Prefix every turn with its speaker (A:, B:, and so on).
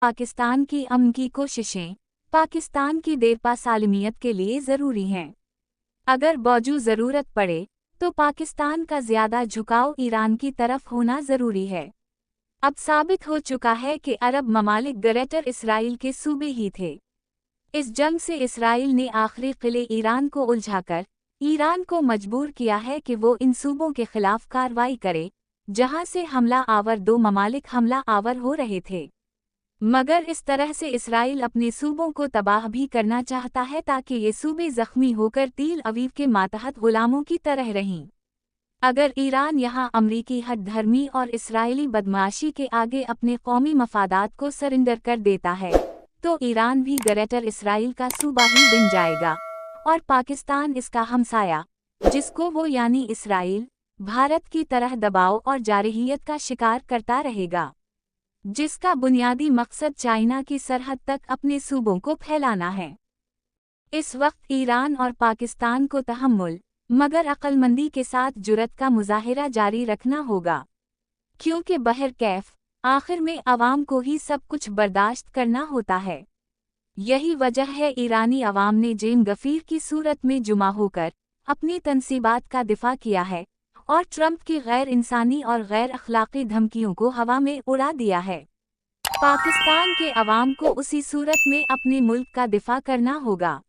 A: पाकिस्तान की अमन की कोशिशें पाकिस्तान की देरपा सालमियत के लिए ज़रूरी हैं। अगर बावजूद ज़रूरत पड़े तो पाकिस्तान का ज़्यादा झुकाव ईरान की तरफ होना ज़रूरी है। अब साबित हो चुका है कि अरब ममालिक ग्रेटर इसराइल के सूबे ही थे। इस जंग से इसराइल ने आखिरी किले ईरान को उलझाकर ईरान को मजबूर किया है कि वो इन सूबों के खिलाफ कार्रवाई करे, जहां से हमला आवर दो ममालिक हमला आवर हो रहे थे। मगर इस तरह से इसराइल अपने सूबों को तबाह भी करना चाहता है ताकि ये सूबे जख्मी होकर तेल अवीव के मातहत गुलामों की तरह रहें। अगर ईरान यहां अमरीकी हद धर्मी और इसराइली बदमाशी के आगे अपने कौमी मफादात को सरेंडर कर देता है तो ईरान भी ग्रेटर इसराइल का सूबा ही बन जाएगा और पाकिस्तान इसका हमसाया, जिसको वो यानी इसराइल भारत की तरह दबाव और जारहियत का शिकार करता रहेगा, जिसका बुनियादी मकसद चाइना की सरहद तक अपने सूबों को फैलाना है। इस वक्त ईरान और पाकिस्तान को तहम्मुल मगर अक्लमंदी के साथ जुर्रत का मुजाहिरा जारी रखना होगा, क्योंकि बहरकैफ आखिर में अवाम को ही सब कुछ बर्दाश्त करना होता है। यही वजह है ईरानी अवाम ने जेम गफीर की सूरत में जुमा होकर अपनी तनसीबात का दिफा किया है और ट्रंप की गैर इंसानी और गैर अखलाकी धमकियों को हवा में उड़ा दिया है। पाकिस्तान के अवाम को उसी सूरत में अपने मुल्क का दिफा करना होगा।